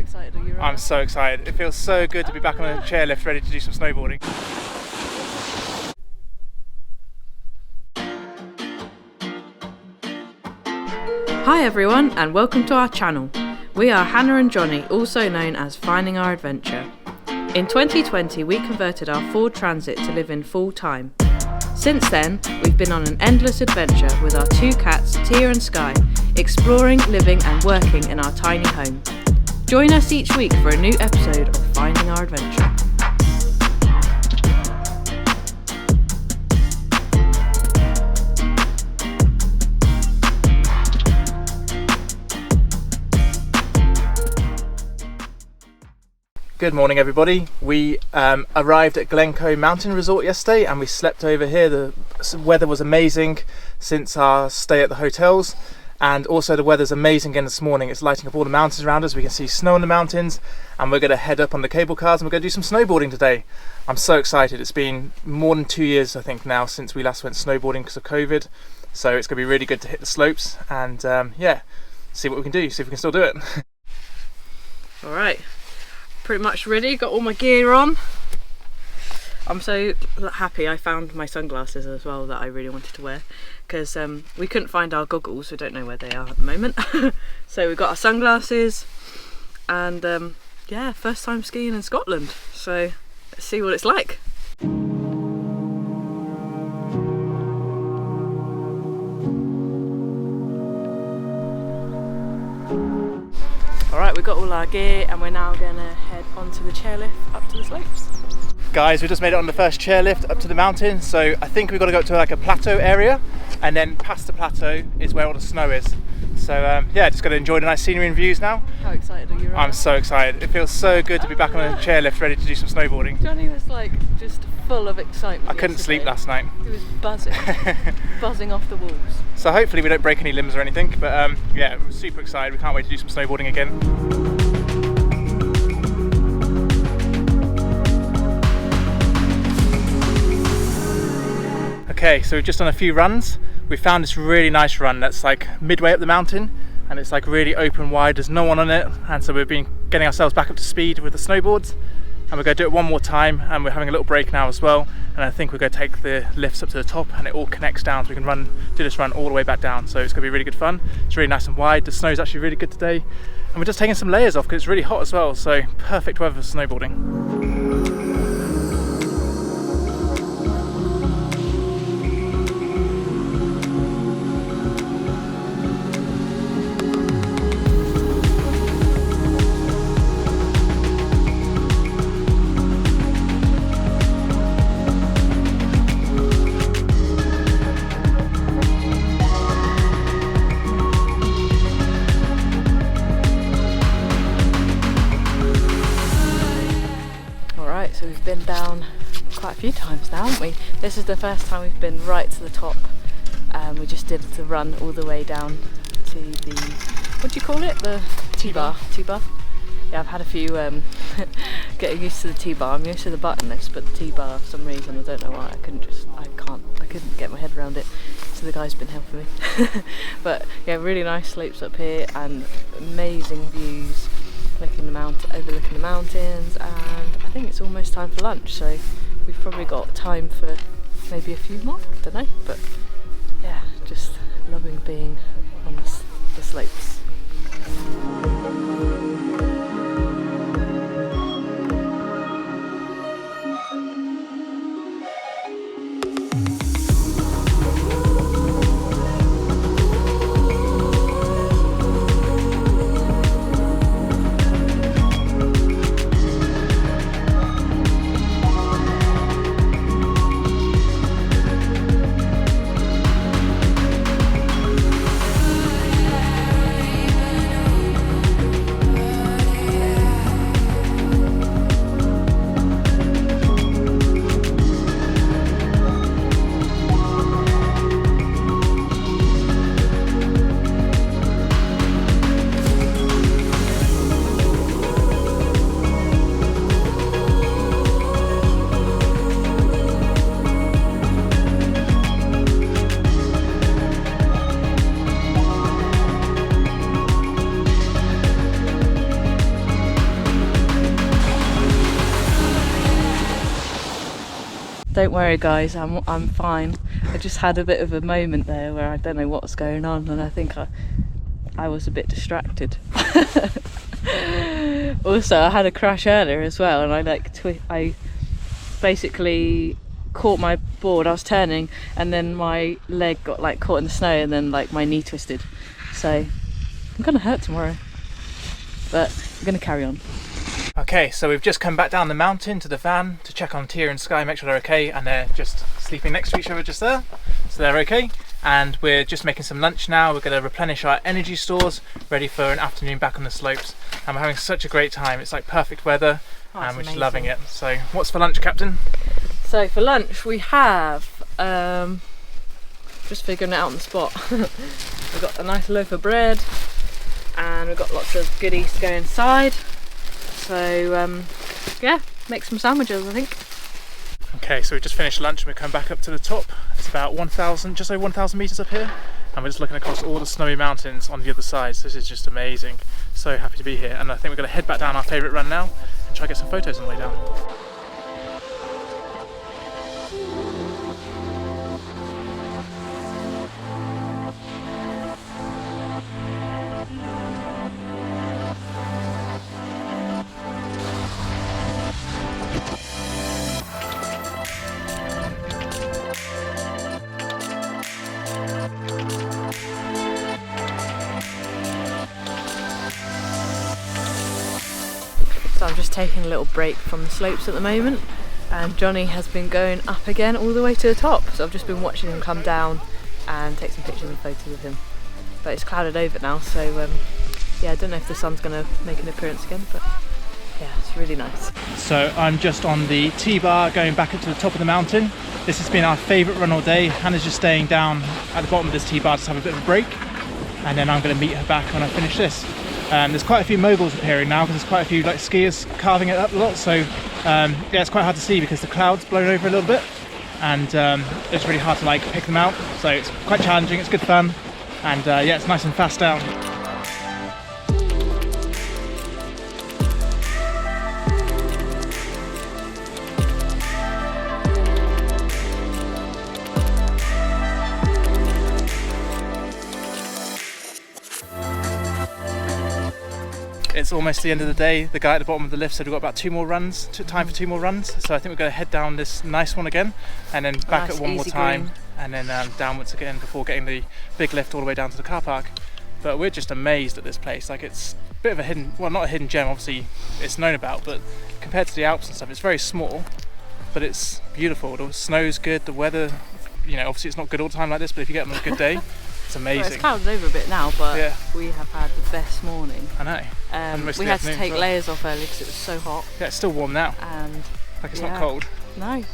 excited are you? I'm so excited. It feels so good to be back on a chairlift ready to do some snowboarding. Hi everyone and welcome to our channel. We are Hannah and Johnny, also known as Finding Our Adventure. In 2020 we converted our Ford Transit to live in full time. Since then we've been on an endless adventure with our two cats Tia and Sky, exploring, living and working in our tiny home. Join us each week for a new episode of Finding Our Adventure. Good morning everybody. We arrived at Glencoe Mountain Resort yesterday and we slept over here. The weather was amazing since our stay at the hotels, and also the weather's amazing again this morning. It's lighting up all the mountains around us. We can see snow on the mountains and we're going to head up on the cable cars and we're going to do some snowboarding today. I'm so excited. It's been more than 2 years I think now since we last went snowboarding because of COVID, so it's going to be really good to hit the slopes and yeah, see what we can do, see if we can still do it. Alright. Pretty much ready, got all my gear on. I'm so happy I found my sunglasses as well that I really wanted to wear, because we couldn't find our goggles, we don't know where they are at the moment. So we got our sunglasses and yeah, first time skiing in Scotland, so let's see what it's like. Alright, we've got all our gear and we're now going to head onto the chairlift up to the slopes. Guys, we just made it on the first chairlift up to the mountain, so I think we've got to go to like a plateau area and then past the plateau is where all the snow is. So yeah, just got to enjoy the nice scenery and views now. How excited are you? I'm so excited. It feels so good to be back on a chairlift ready to do some snowboarding. Johnny was like just full of excitement. I couldn't sleep last night. He was buzzing, buzzing off the walls. So hopefully we don't break any limbs or anything, but yeah, we're super excited. We can't wait to do some snowboarding again. Okay, so we've just done a few runs. We found this really nice run that's like midway up the mountain and it's like really open wide, there's no one on it, and so we've been getting ourselves back up to speed with the snowboards and we're going to do it one more time, and we're having a little break now as well, and I think we're going to take the lifts up to the top and it all connects down so we can do this run all the way back down, so it's going to be really good fun. It's really nice and wide, the snow's actually really good today and we're just taking some layers off because it's really hot as well, so perfect weather for snowboarding. So we've been down quite a few times now, haven't we? This is the first time we've been right to the top. We just did the run all the way down to the, what do you call it? The T-bar. T-bar? Yeah, I've had a few getting used to the T-bar. I'm used to the button list, but the T-bar for some reason, I don't know why, I couldn't get my head around it. So the guy's been helping me. But yeah, really nice slopes up here and amazing views. Overlooking the mountains, and I think it's almost time for lunch, so we've probably got time for maybe a few more, I don't know, but yeah, just loving being on the slopes. Don't worry guys, I'm fine. I just had a bit of a moment there where I don't know what's going on, and I think I was a bit distracted. Also, I had a crash earlier as well, and I basically caught my board. I was turning, and then my leg got like caught in the snow, and then like my knee twisted. So I'm gonna hurt tomorrow, but I'm gonna carry on. Okay, so we've just come back down the mountain to the van to check on Tia and Sky, make sure they're okay, and they're just sleeping next to each other just there, so they're okay. And we're just making some lunch now. We're going to replenish our energy stores, ready for an afternoon back on the slopes, and we're having such a great time. It's like perfect weather, and we're just loving it. So what's for lunch, Captain? So for lunch we have, just figuring it out on the spot, we've got a nice loaf of bread, and we've got lots of goodies to go inside. So yeah, make some sandwiches I think. Okay, so we've just finished lunch and we've come back up to the top. It's about 1,000, just over 1,000 metres up here, and we're just looking across all the snowy mountains on the other side. So this is just amazing. So happy to be here, and I think we're going to head back down our favourite run now and try to get some photos on the way down. So I'm just taking a little break from the slopes at the moment, and Johnny has been going up again all the way to the top, so I've just been watching him come down and take some pictures and photos of him. But it's clouded over now, so yeah, I don't know if the sun's going to make an appearance again, but yeah, it's really nice. So I'm just on the T-bar going back up to the top of the mountain. This has been our favourite run all day. Hannah's just staying down at the bottom of this T-bar to have a bit of a break, and then I'm going to meet her back when I finish this. There's quite a few moguls appearing now because there's quite a few like skiers carving it up a lot, so yeah, it's quite hard to see because the cloud's blown over a little bit, and it's really hard to like pick them out, so it's quite challenging. It's good fun, and yeah, it's nice and fast down. It's almost the end of the day. The guy at the bottom of the lift said we've got about 2 more runs, time for 2 more runs. So I think we're going to head down this nice one again, and then back Nice, at one more easy time, green. and then downwards again before getting the big lift all the way down to the car park. But we're just amazed at this place. Like, it's a bit of a hidden, well, not a hidden gem, obviously it's known about, but compared to the Alps and stuff, it's very small, but it's beautiful. The snow's good, the weather, you know, obviously it's not good all the time like this, but if you get on a good day, it's amazing. Well, it's clouded over a bit now, but yeah, we have had the best morning. I know. And most of We the had to afternoon take as well. layers off early because it was so hot, Yeah, it's still warm now. and Like, it's yeah. not cold. no,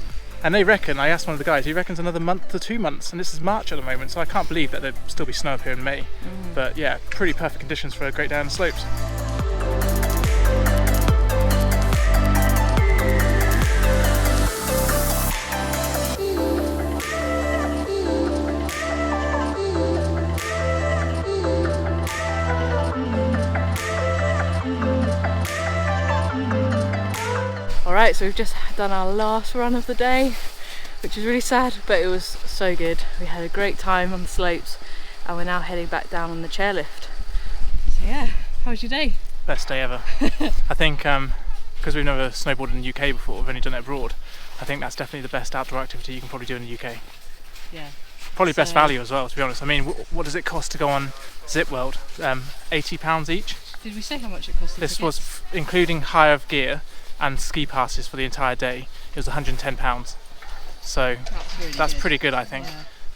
And they reckon, I asked one of the guys, he reckons another month to 2 months, and this is March at the moment, so I can't believe that there'd still be snow up here in May. But yeah, pretty perfect conditions for a great day on the slopes. Alright, so we've just done our last run of the day, which is really sad, but it was so good. We had a great time on the slopes, and we're now heading back down on the chairlift. So yeah, how was your day? Best day ever. I think because we've never snowboarded in the UK before, we've only done it abroad, I think that's definitely the best outdoor activity you can probably do in the UK. Yeah. Probably best So- value as well, to be honest. I mean, what does it cost to go on Zip World? £80 each? Did we say how much it cost? This was including hire of gear and ski passes for the entire day. It was £110. So that's pretty good, I think.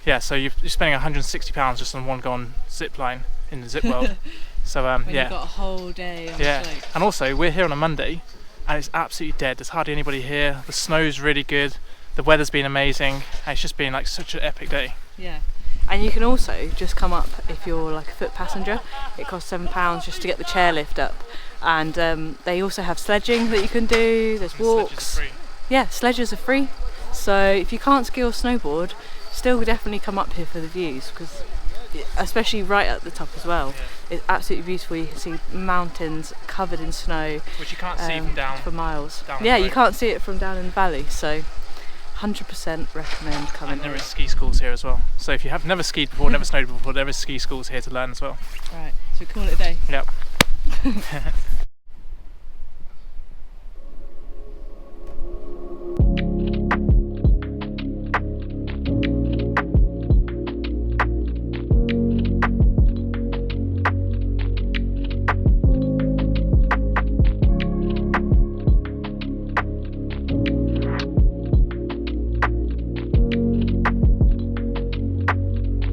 Yeah, so you're spending £160 just on one go on zip line in the Zip World. So When yeah. you've got a whole day on Yeah, the slope. and also we're here on a Monday and it's absolutely dead. There's hardly anybody here. The snow's really good. The weather's been amazing. And it's just been like such an epic day. Yeah. And you can also just come up if you're like a foot passenger. It costs £7 just to get the chairlift up. And they also have sledging that you can do. There's walks. Yeah, sledges are free. So if you can't ski or snowboard, still definitely come up here for the views, because especially right at the top as well. Yeah. It's absolutely beautiful. You can see mountains covered in snow Which you can't see from down. for miles. down the Yeah, you road. can't see it from down in the valley. So 100% recommend coming And there here. is ski schools here as well. So if you have never skied before, never snowed before, there is ski schools here to learn as well. Right, should we call it a day? Yep.